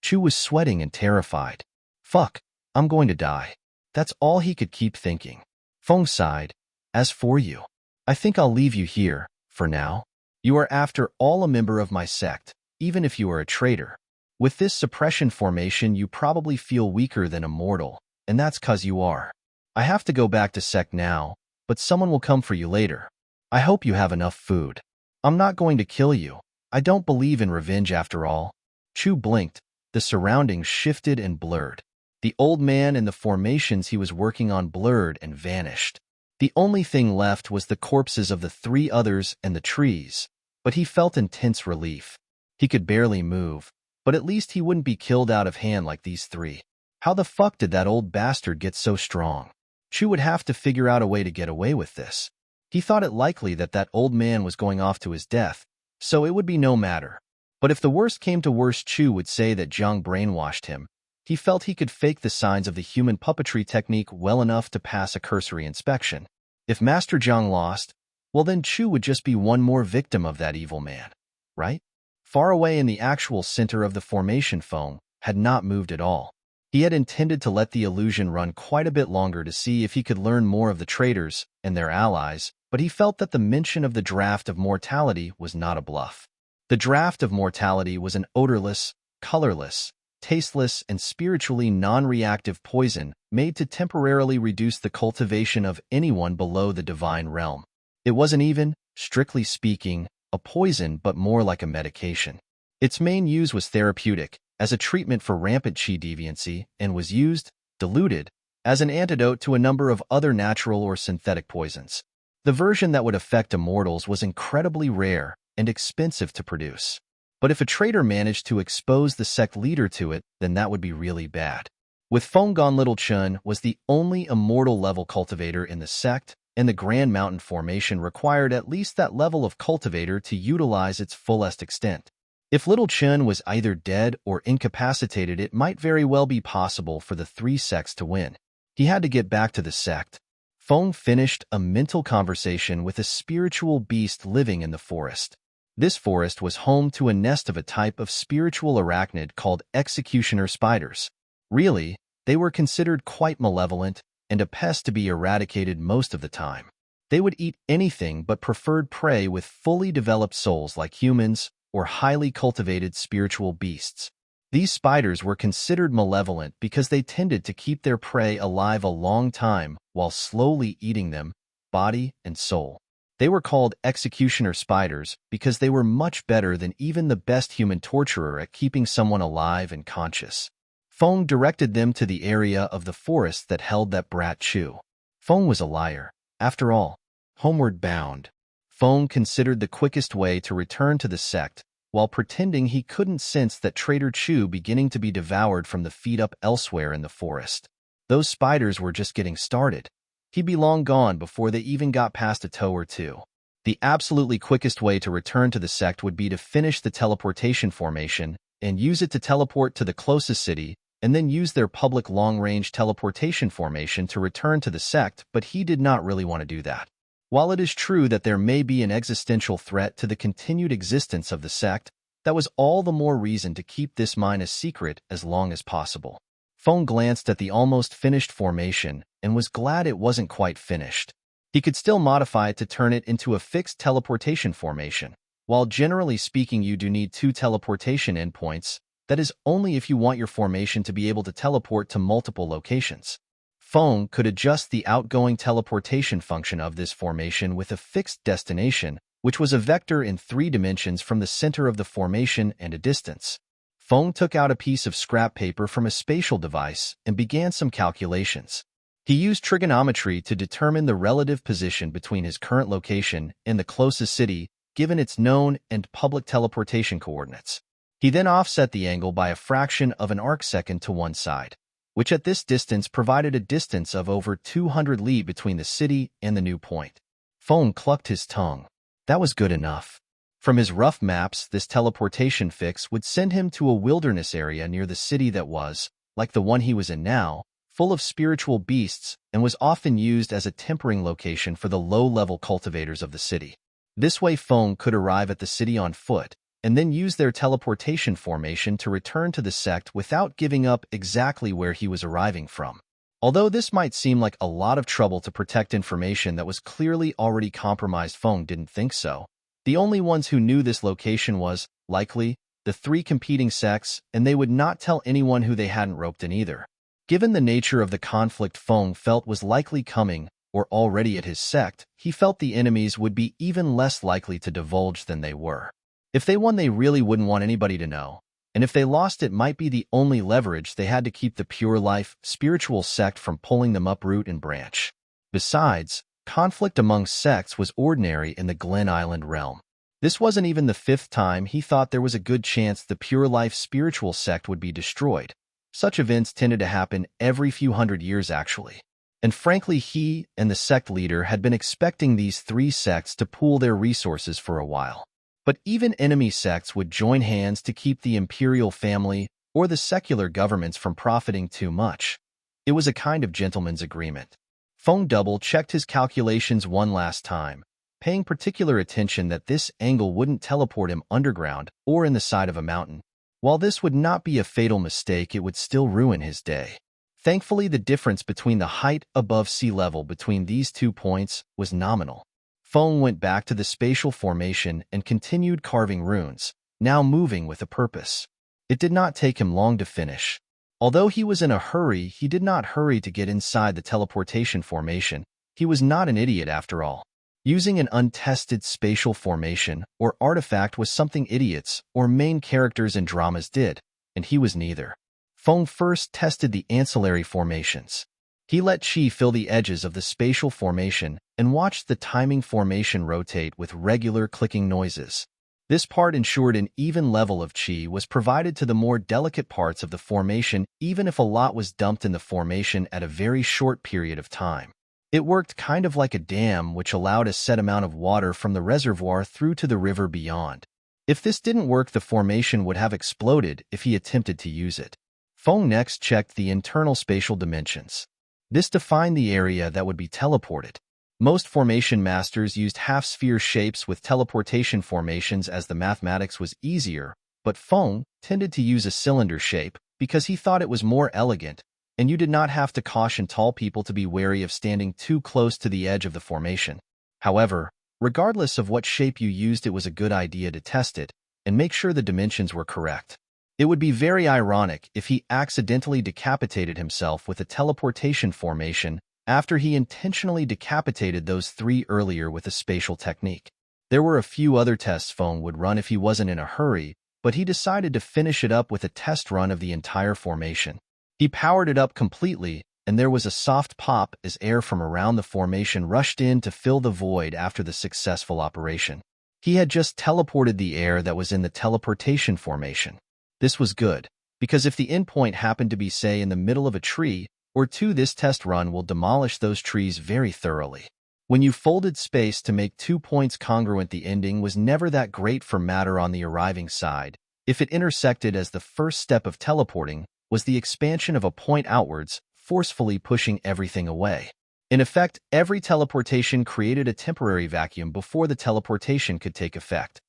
Chu was sweating and terrified. Fuck, I'm going to die. That's all he could keep thinking. Feng sighed. As for you, I think I'll leave you here, for now. You are after all a member of my sect, even if you are a traitor. With this suppression formation you probably feel weaker than Immortal, and that's 'cause you are. I have to go back to sect now, but someone will come for you later. I hope you have enough food. I'm not going to kill you. I don't believe in revenge after all. Chu blinked. The surroundings shifted and blurred. The old man and the formations he was working on blurred and vanished. The only thing left was the corpses of the 3 others and the trees, but he felt intense relief. He could barely move, but at least he wouldn't be killed out of hand like these 3. How the fuck did that old bastard get so strong? Chu would have to figure out a way to get away with this. He thought it likely that that old man was going off to his death, so it would be no matter. But if the worst came to worst, Chu would say that Jiang brainwashed him. He felt he could fake the signs of the human puppetry technique well enough to pass a cursory inspection. If Master Jiang lost, well then Chu would just be one more victim of that evil man, right? Far away in the actual center of the formation, Feng had not moved at all. He had intended to let the illusion run quite a bit longer to see if he could learn more of the traitors and their allies, but he felt that the mention of the draft of mortality was not a bluff. The draft of mortality was an odorless, colorless, tasteless, and spiritually non-reactive poison made to temporarily reduce the cultivation of anyone below the divine realm. It wasn't even, strictly speaking, a poison but more like a medication. Its main use was therapeutic, as a treatment for rampant qi deviancy, and was used, diluted, as an antidote to a number of other natural or synthetic poisons. The version that would affect immortals was incredibly rare and expensive to produce. But if a traitor managed to expose the sect leader to it, then that would be really bad. With Feng Gong, Little Chun was the only immortal-level cultivator in the sect, and the Grand Mountain formation required at least that level of cultivator to utilize its fullest extent. If Little Chun was either dead or incapacitated, it might very well be possible for the 3 sects to win. He had to get back to the sect. Feng finished a mental conversation with a spiritual beast living in the forest. This forest was home to a nest of a type of spiritual arachnid called executioner spiders. Really, they were considered quite malevolent and a pest to be eradicated most of the time. They would eat anything but preferred prey with fully developed souls like humans or highly cultivated spiritual beasts. These spiders were considered malevolent because they tended to keep their prey alive a long time while slowly eating them, body and soul. They were called executioner spiders because they were much better than even the best human torturer at keeping someone alive and conscious. Feng directed them to the area of the forest that held that brat Chu. Feng was a liar. After all, homeward bound. Feng considered the quickest way to return to the sect, while pretending he couldn't sense that traitor Chu beginning to be devoured from the feet up elsewhere in the forest. Those spiders were just getting started. He'd be long gone before they even got past a toe or two. The absolutely quickest way to return to the sect would be to finish the teleportation formation and use it to teleport to the closest city, and then use their public long-range teleportation formation to return to the sect, but he did not really want to do that. While it is true that there may be an existential threat to the continued existence of the sect, that was all the more reason to keep this mine a secret as long as possible. Feng glanced at the almost finished formation and was glad it wasn't quite finished. He could still modify it to turn it into a fixed teleportation formation. While generally speaking you do need 2 teleportation endpoints, that is only if you want your formation to be able to teleport to multiple locations. Feng could adjust the outgoing teleportation function of this formation with a fixed destination, which was a vector in 3 dimensions from the center of the formation and a distance. Feng took out a piece of scrap paper from a spatial device and began some calculations. He used trigonometry to determine the relative position between his current location and the closest city, given its known and public teleportation coordinates. He then offset the angle by a fraction of an arcsecond to one side, which at this distance provided a distance of over 200 li between the city and the new point. Feng clucked his tongue. That was good enough. From his rough maps, this teleportation fix would send him to a wilderness area near the city that was, like the one he was in now, full of spiritual beasts and was often used as a tempering location for the low-level cultivators of the city. This way Feng could arrive at the city on foot, and then use their teleportation formation to return to the sect without giving up exactly where he was arriving from. Although this might seem like a lot of trouble to protect information that was clearly already compromised, Feng didn't think so. The only ones who knew this location was, likely, the 3 competing sects, and they would not tell anyone who they hadn't roped in either. Given the nature of the conflict Feng felt was likely coming, or already at his sect, he felt the enemies would be even less likely to divulge than they were. If they won, they really wouldn't want anybody to know, and if they lost, it might be the only leverage they had to keep the pure life, spiritual sect from pulling them up root and branch. Besides, conflict among sects was ordinary in the Glen Island realm. This wasn't even the 5th time he thought there was a good chance the pure life spiritual sect would be destroyed. Such events tended to happen every few hundred years actually. And frankly, he and the sect leader had been expecting these 3 sects to pool their resources for a while. But even enemy sects would join hands to keep the imperial family or the secular governments from profiting too much. It was a kind of gentleman's agreement. Feng double-checked his calculations one last time, paying particular attention that this angle wouldn't teleport him underground or in the side of a mountain. While this would not be a fatal mistake, it would still ruin his day. Thankfully, the difference between the height above sea level between these 2 points was nominal. Feng went back to the spatial formation and continued carving runes, now moving with a purpose. It did not take him long to finish. Although he was in a hurry, he did not hurry to get inside the teleportation formation. He was not an idiot after all. Using an untested spatial formation or artifact was something idiots or main characters in dramas did, and he was neither. Feng first tested the ancillary formations. He let Qi fill the edges of the spatial formation and watched the timing formation rotate with regular clicking noises. This part ensured an even level of Qi was provided to the more delicate parts of the formation, even if a lot was dumped in the formation at a very short period of time. It worked kind of like a dam, which allowed a set amount of water from the reservoir through to the river beyond. If this didn't work, the formation would have exploded if he attempted to use it. Feng next checked the internal spatial dimensions. This defined the area that would be teleported. Most formation masters used half-sphere shapes with teleportation formations as the mathematics was easier, but Feng tended to use a cylinder shape because he thought it was more elegant, and you did not have to caution tall people to be wary of standing too close to the edge of the formation. However, regardless of what shape you used, it was a good idea to test it and make sure the dimensions were correct. It would be very ironic if he accidentally decapitated himself with a teleportation formation after he intentionally decapitated those 3 earlier with a spatial technique. There were a few other tests Feng would run if he wasn't in a hurry, but he decided to finish it up with a test run of the entire formation. He powered it up completely, and there was a soft pop as air from around the formation rushed in to fill the void after the successful operation. He had just teleported the air that was in the teleportation formation. This was good, because if the endpoint happened to be, say, in the middle of a tree or two, this test run will demolish those trees very thoroughly. When you folded space to make 2 points congruent, the ending was never that great for matter on the arriving side. If it intersected as the first step of teleporting was the expansion of a point outwards, forcefully pushing everything away. In effect, every teleportation created a temporary vacuum before the teleportation could take effect.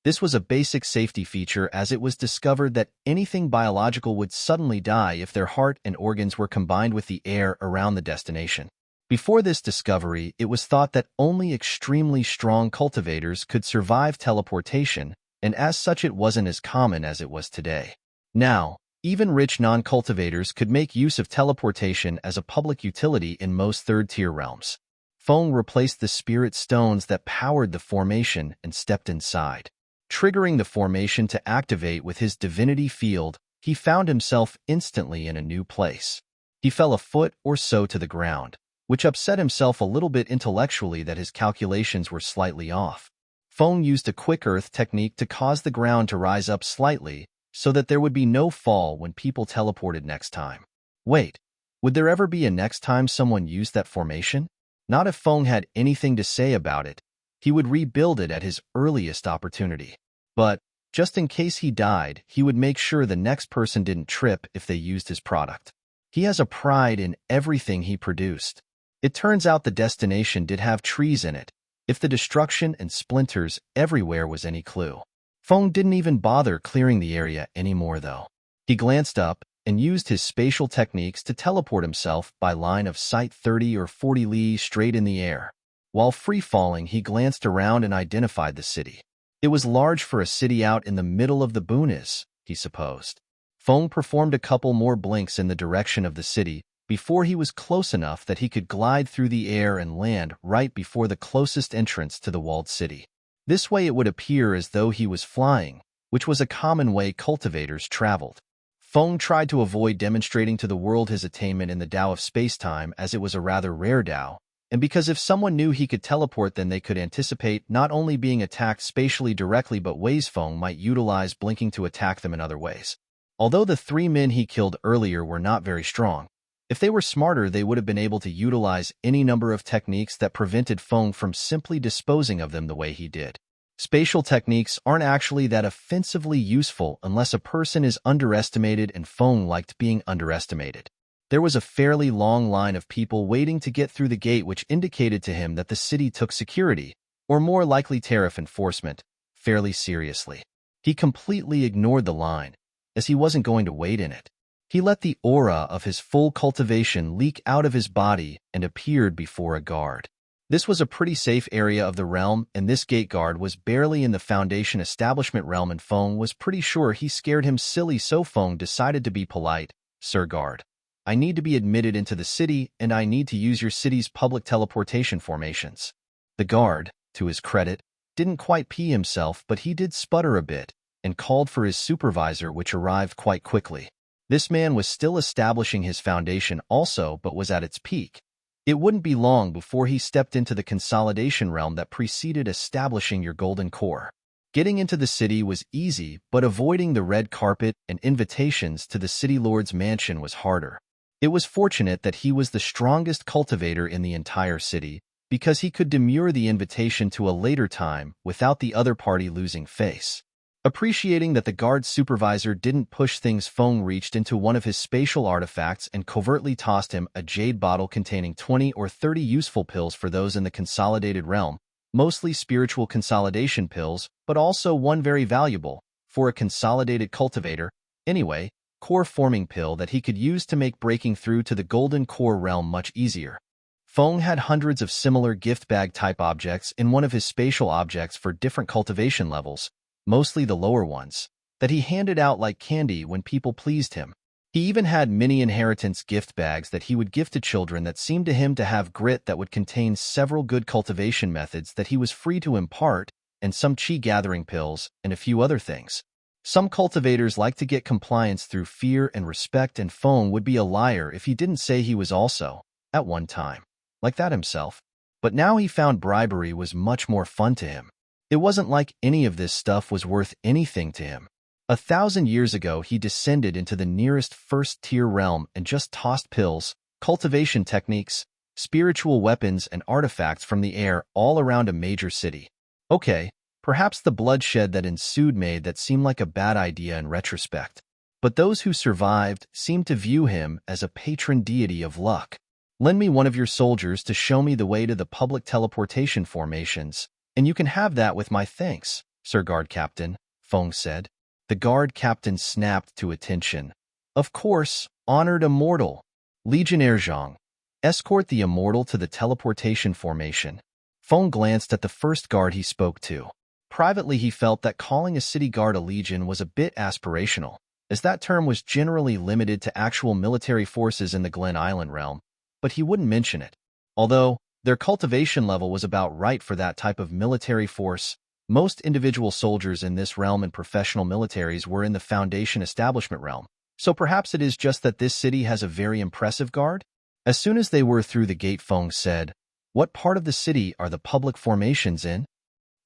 This was a basic safety feature, as it was discovered that anything biological would suddenly die if their heart and organs were combined with the air around the destination. Before this discovery, it was thought that only extremely strong cultivators could survive teleportation, and as such it wasn't as common as it was today. Now, even rich non-cultivators could make use of teleportation as a public utility in most third-tier realms. Feng replaced the spirit stones that powered the formation and stepped inside. Triggering the formation to activate with his divinity field, he found himself instantly in a new place. He fell a foot or so to the ground, which upset himself a little bit intellectually that his calculations were slightly off. Feng used a quick earth technique to cause the ground to rise up slightly, so that there would be no fall when people teleported next time. Wait, would there ever be a next time someone used that formation? Not if Feng had anything to say about it. He would rebuild it at his earliest opportunity. But, just in case he died, he would make sure the next person didn't trip if they used his product. He has a pride in everything he produced. It turns out the destination did have trees in it, if the destruction and splinters everywhere was any clue. Feng didn't even bother clearing the area anymore, though. He glanced up and used his spatial techniques to teleport himself by line of sight 30 or 40 li straight in the air. While free-falling, he glanced around and identified the city. It was large for a city out in the middle of the boonies, he supposed. Feng performed a couple more blinks in the direction of the city before he was close enough that he could glide through the air and land right before the closest entrance to the walled city. This way it would appear as though he was flying, which was a common way cultivators traveled. Feng tried to avoid demonstrating to the world his attainment in the Tao of space-time, as it was a rather rare Tao, and because if someone knew he could teleport, then they could anticipate not only being attacked spatially directly but ways Feng might utilize blinking to attack them in other ways. Although the 3 men he killed earlier were not very strong, if they were smarter they would have been able to utilize any number of techniques that prevented Feng from simply disposing of them the way he did. Spatial techniques aren't actually that offensively useful unless a person is underestimated, and Feng liked being underestimated. There was a fairly long line of people waiting to get through the gate, which indicated to him that the city took security, or more likely tariff enforcement, fairly seriously. He completely ignored the line, as he wasn't going to wait in it. He let the aura of his full cultivation leak out of his body and appeared before a guard. This was a pretty safe area of the realm, and this gate guard was barely in the Foundation establishment realm, and Feng was pretty sure he scared him silly, so Feng decided to be polite. "Sir Guard, I need to be admitted into the city, and I need to use your city's public teleportation formations." The guard, to his credit, didn't quite pee himself, but he did sputter a bit, and called for his supervisor, which arrived quite quickly. This man was still establishing his foundation also, but was at its peak. It wouldn't be long before he stepped into the consolidation realm that preceded establishing your golden core. Getting into the city was easy, but avoiding the red carpet and invitations to the city lord's mansion was harder. It was fortunate that he was the strongest cultivator in the entire city, because he could demur the invitation to a later time without the other party losing face. Appreciating that the guard supervisor didn't push things, Feng reached into one of his spatial artifacts and covertly tossed him a jade bottle containing 20 or 30 useful pills for those in the consolidated realm, mostly spiritual consolidation pills, but also one very valuable, for a consolidated cultivator, anyway, core-forming pill that he could use to make breaking through to the golden core realm much easier. Feng had hundreds of similar gift bag-type objects in one of his spatial objects for different cultivation levels, mostly the lower ones, that he handed out like candy when people pleased him. He even had mini inheritance gift bags that he would give to children that seemed to him to have grit, that would contain several good cultivation methods that he was free to impart, and some chi gathering pills, and a few other things. Some cultivators like to get compliance through fear and respect, and Feng would be a liar if he didn't say he was also, at one time, like that himself. But now he found bribery was much more fun to him. It wasn't like any of this stuff was worth anything to him. 1,000 years ago, he descended into the nearest first-tier realm and just tossed pills, cultivation techniques, spiritual weapons, and artifacts from the air all around a major city. Okay, perhaps the bloodshed that ensued made that seem like a bad idea in retrospect. But those who survived seemed to view him as a patron deity of luck. Lend me one of your soldiers to show me the way to the public teleportation formations, and you can have that with my thanks, Sir Guard Captain, Feng said. The guard captain snapped to attention. Of course, honored Immortal. Legionnaire Zhang, escort the Immortal to the teleportation formation. Feng glanced at the first guard he spoke to. Privately, he felt that calling a city guard a legion was a bit aspirational, as that term was generally limited to actual military forces in the Glen Island realm, but he wouldn't mention it. Although their cultivation level was about right for that type of military force, most individual soldiers in this realm and professional militaries were in the Foundation establishment realm, so perhaps it is just that this city has a very impressive guard? As soon as they were through the gate, Feng said, "What part of the city are the public formations in?"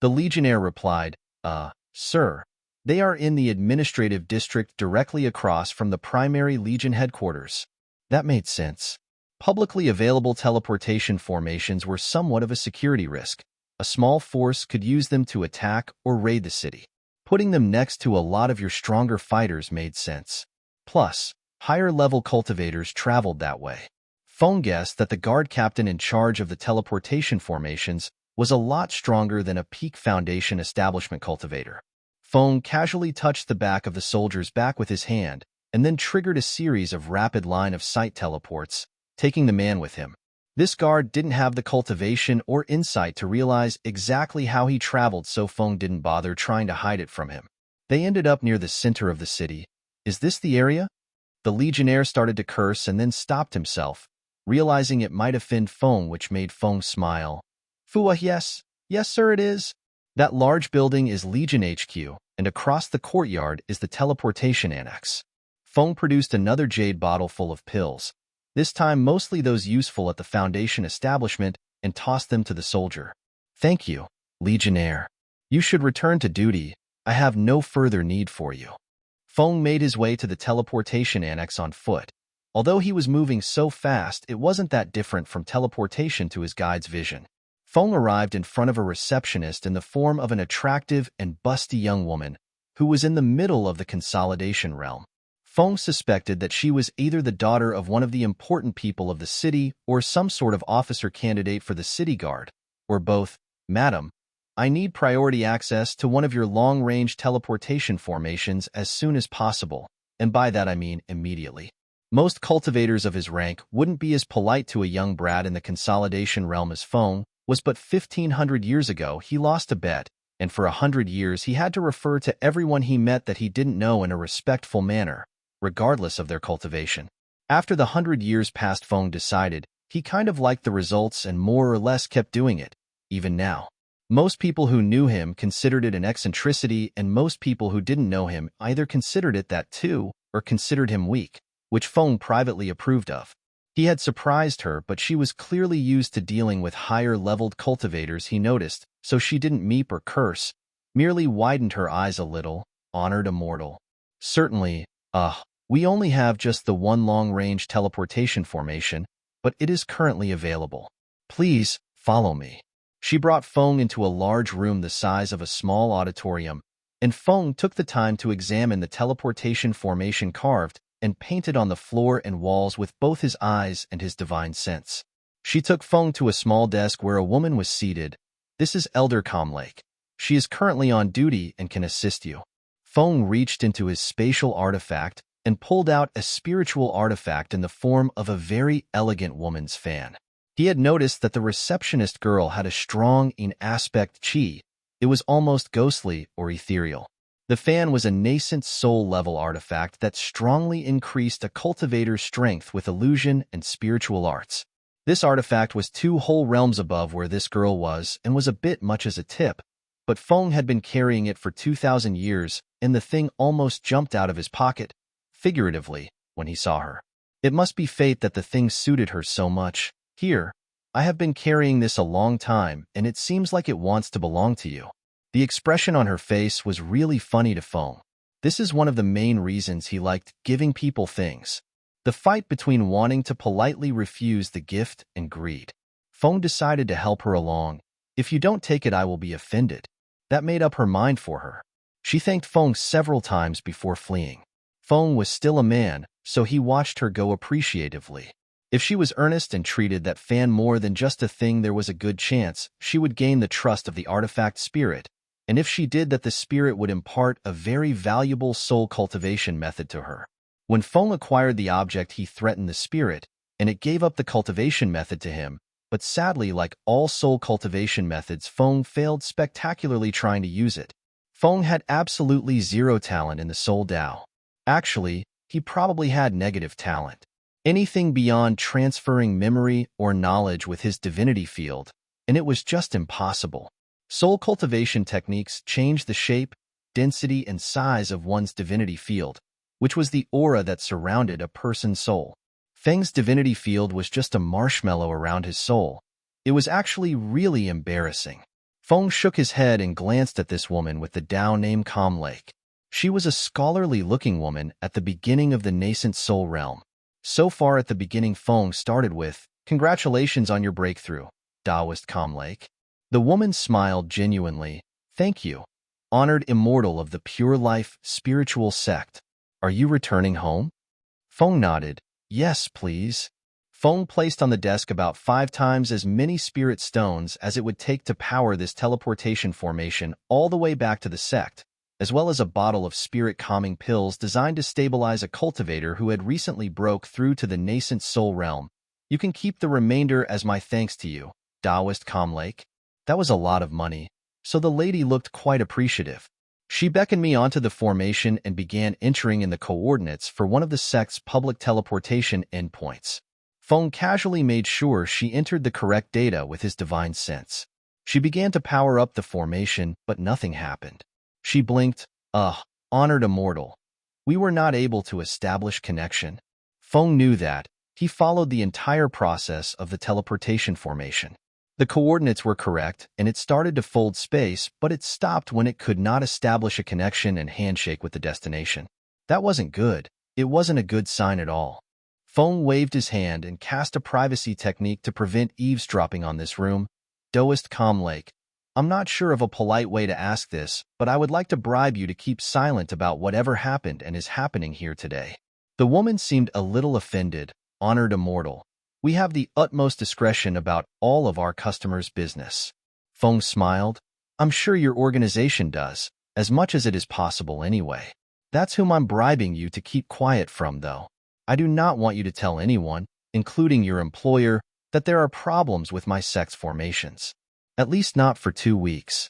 The legionnaire replied, Sir, they are in the administrative district directly across from the primary legion headquarters. That made sense. Publicly available teleportation formations were somewhat of a security risk. A small force could use them to attack or raid the city. Putting them next to a lot of your stronger fighters made sense. Plus, higher-level cultivators traveled that way. Feng guessed that the guard captain in charge of the teleportation formations was a lot stronger than a peak Foundation establishment cultivator. Feng casually touched the back of the soldier's back with his hand, and then triggered a series of rapid line-of-sight teleports, taking the man with him. This guard didn't have the cultivation or insight to realize exactly how he traveled, so Feng didn't bother trying to hide it from him. They ended up near the center of the city. Is this the area? The legionnaire started to curse and then stopped himself, realizing it might offend Feng, which made Feng smile. Fua, yes, sir, it is. That large building is Legion HQ, and across the courtyard is the teleportation annex. Feng produced another jade bottle full of pills, this time mostly those useful at the Foundation establishment, and tossed them to the soldier. Thank you, Legionnaire. You should return to duty. I have no further need for you. Feng made his way to the teleportation annex on foot. Although he was moving so fast, it wasn't that different from teleportation to his guide's vision. Feng arrived in front of a receptionist in the form of an attractive and busty young woman who was in the middle of the consolidation realm. Feng suspected that she was either the daughter of one of the important people of the city or some sort of officer candidate for the city guard, or both. Madam, I need priority access to one of your long-range teleportation formations as soon as possible, and by that I mean immediately. Most cultivators of his rank wouldn't be as polite to a young brat in the consolidation realm as Feng was, but 1,500 years ago he lost a bet, and for 100 years he had to refer to everyone he met that he didn't know in a respectful manner, regardless of their cultivation. After the 100 years passed, Feng decided he kind of liked the results and more or less kept doing it, even now. Most people who knew him considered it an eccentricity, and most people who didn't know him either considered it that too or considered him weak, which Feng privately approved of. He had surprised her, but she was clearly used to dealing with higher-leveled cultivators, he noticed, so she didn't meep or curse, merely widened her eyes a little. Honored Immortal. Certainly, we only have just the one long-range teleportation formation, but it is currently available. Please, follow me. She brought Feng into a large room the size of a small auditorium, and Feng took the time to examine the teleportation formation carved and painted on the floor and walls with both his eyes and his divine sense. She took Feng to a small desk where a woman was seated. This is Elder Comlake. She is currently on duty and can assist you. Feng reached into his spatial artifact and pulled out a spiritual artifact in the form of a very elegant woman's fan. He had noticed that the receptionist girl had a strong in-aspect chi. It was almost ghostly or ethereal. The fan was a nascent soul-level artifact that strongly increased a cultivator's strength with illusion and spiritual arts. This artifact was 2 whole realms above where this girl was and was a bit much as a tip, but Feng had been carrying it for 2,000 years and the thing almost jumped out of his pocket, figuratively, when he saw her. It must be fate that the thing suited her so much. Here, I have been carrying this a long time, and it seems like it wants to belong to you. The expression on her face was really funny to Feng. This is one of the main reasons he liked giving people things. The fight between wanting to politely refuse the gift and greed. Feng decided to help her along. If you don't take it, I will be offended. That made up her mind for her. She thanked Feng several times before fleeing. Feng was still a man, so he watched her go appreciatively. If she was earnest and treated that fan more than just a thing, there was a good chance she would gain the trust of the artifact spirit, and if she did that, the spirit would impart a very valuable soul cultivation method to her. When Feng acquired the object, he threatened the spirit, and it gave up the cultivation method to him, but sadly, like all soul cultivation methods, Feng failed spectacularly trying to use it. Feng had absolutely zero talent in the soul Dao. Actually, he probably had negative talent. Anything beyond transferring memory or knowledge with his divinity field, and it was just impossible. Soul cultivation techniques change the shape, density, and size of one's divinity field, which was the aura that surrounded a person's soul. Feng's divinity field was just a marshmallow around his soul. It was actually really embarrassing. Feng shook his head and glanced at this woman with the Dao named Calm Lake. She was a scholarly-looking woman at the beginning of the nascent soul realm. So far at the beginning, Feng started with, "Congratulations on your breakthrough, Taoist Calm Lake." The woman smiled genuinely. "Thank you, honored Immortal of the Pure Life Spiritual Sect. Are you returning home?" Feng nodded. "Yes, please." Feng placed on the desk about 5 times as many spirit stones as it would take to power this teleportation formation all the way back to the sect, as well as a bottle of spirit calming pills designed to stabilize a cultivator who had recently broke through to the nascent soul realm. "You can keep the remainder as my thanks to you, Taoist Calm Lake." That was a lot of money, so the lady looked quite appreciative. She beckoned me onto the formation and began entering in the coordinates for one of the sect's public teleportation endpoints. Feng casually made sure she entered the correct data with his divine sense. She began to power up the formation, but nothing happened. She blinked. Honored Immortal. We were not able to establish connection." Feng knew that. He followed the entire process of the teleportation formation. The coordinates were correct, and it started to fold space, but it stopped when it could not establish a connection and handshake with the destination. That wasn't good. It wasn't a good sign at all. Feng waved his hand and cast a privacy technique to prevent eavesdropping on this room. "Taoist Calm Lake, I'm not sure of a polite way to ask this, but I would like to bribe you to keep silent about whatever happened and is happening here today." The woman seemed a little offended. "Honored Immortal, we have the utmost discretion about all of our customers' business." Feng smiled. "I'm sure your organization does, as much as it is possible anyway. That's whom I'm bribing you to keep quiet from, though. I do not want you to tell anyone, including your employer, that there are problems with my sect's formations. At least not for 2 weeks.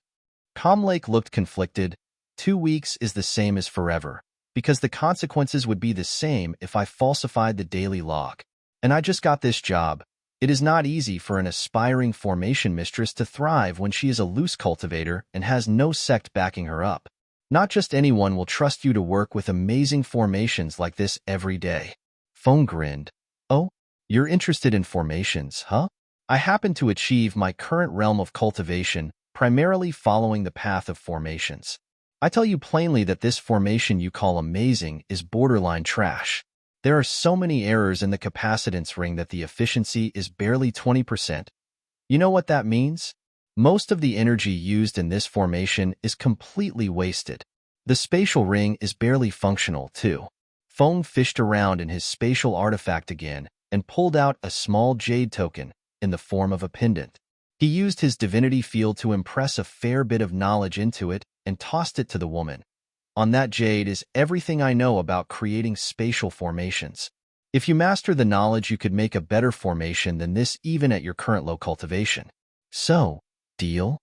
Calm Lake looked conflicted. 2 weeks is the same as forever, because the consequences would be the same if I falsified the daily log. And I just got this job. It is not easy for an aspiring formation mistress to thrive when she is a loose cultivator and has no sect backing her up. Not just anyone will trust you to work with amazing formations like this every day." Feng grinned. "Oh, you're interested in formations, huh? I happen to achieve my current realm of cultivation primarily following the path of formations. I tell you plainly that this formation you call amazing is borderline trash. There are so many errors in the capacitance ring that the efficiency is barely 20%. You know what that means? Most of the energy used in this formation is completely wasted. The spatial ring is barely functional, too." Feng fished around in his spatial artifact again and pulled out a small jade token in the form of a pendant. He used his divinity field to impress a fair bit of knowledge into it and tossed it to the woman. "On that jade is everything I know about creating spatial formations. If you master the knowledge, you could make a better formation than this even at your current low cultivation. So, deal?"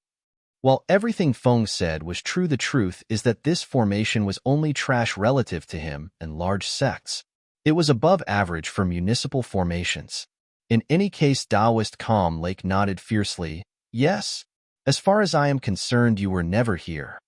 While everything Feng said was true, the truth is that this formation was only trash relative to him and large sects. It was above average for municipal formations. In any case, Taoist Calm Lake nodded fiercely. "Yes, as far as I am concerned, you were never here."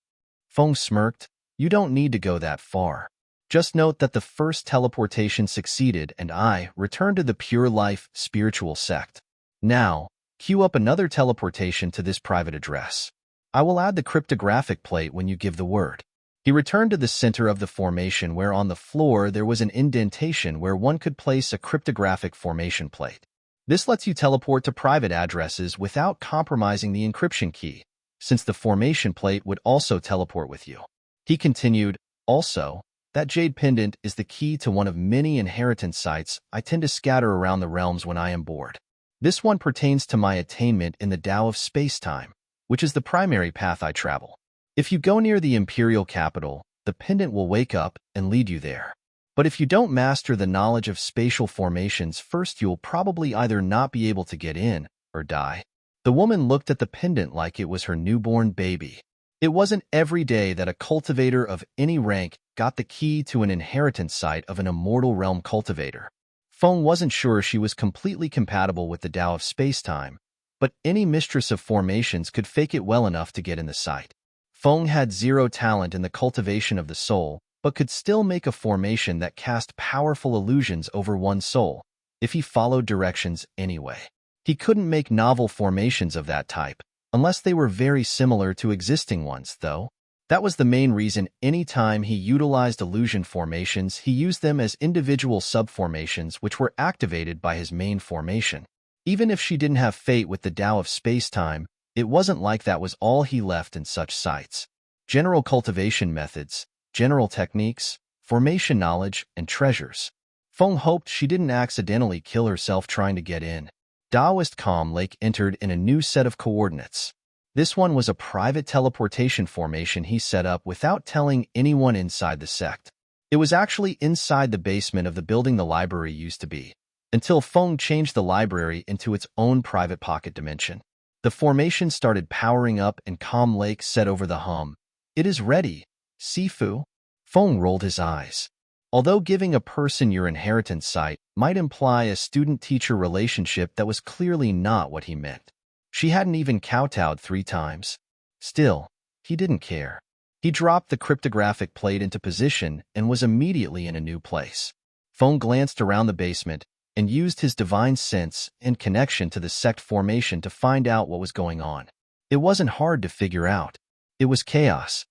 Feng smirked. You don't need to go that far. Just note that the first teleportation succeeded and I returned to the pure life spiritual sect. Now, queue up another teleportation to this private address. I will add the cryptographic plate when you give the word. He returned to the center of the formation where on the floor there was an indentation where one could place a cryptographic formation plate. This lets you teleport to private addresses without compromising the encryption key, since the formation plate would also teleport with you. He continued, also, that jade pendant is the key to one of many inheritance sites I tend to scatter around the realms when I am bored. This one pertains to my attainment in the Tao of space-time, which is the primary path I travel. If you go near the imperial capital, the pendant will wake up and lead you there. But if you don't master the knowledge of spatial formations first, you'll probably either not be able to get in or die. The woman looked at the pendant like it was her newborn baby. It wasn't every day that a cultivator of any rank got the key to an inheritance site of an immortal realm cultivator. Feng wasn't sure she was completely compatible with the Tao of space-time, but any mistress of formations could fake it well enough to get in the site. Feng had zero talent in the cultivation of the soul, but could still make a formation that cast powerful illusions over one's soul, if he followed directions anyway. He couldn't make novel formations of that type, unless they were very similar to existing ones, though. That was the main reason any time he utilized illusion formations, he used them as individual subformations which were activated by his main formation. Even if she didn't have fate with the Tao of space-time, it wasn't like that was all he left in such sites. General cultivation methods, general techniques, formation knowledge, and treasures. Feng hoped she didn't accidentally kill herself trying to get in. Taoist Calm Lake entered in a new set of coordinates. This one was a private teleportation formation he set up without telling anyone inside the sect. It was actually inside the basement of the building the library used to be, until Feng changed the library into its own private pocket dimension. The formation started powering up and Calm Lake said over the hum, "It is ready, Sifu." Feng rolled his eyes. Although giving a person your inheritance site might imply a student-teacher relationship, that was clearly not what he meant. She hadn't even kowtowed 3 times. Still, he didn't care. He dropped the cryptographic plate into position and was immediately in a new place. Feng glanced around the basement and used his divine sense and connection to the sect formation to find out what was going on. It wasn't hard to figure out. It was chaos,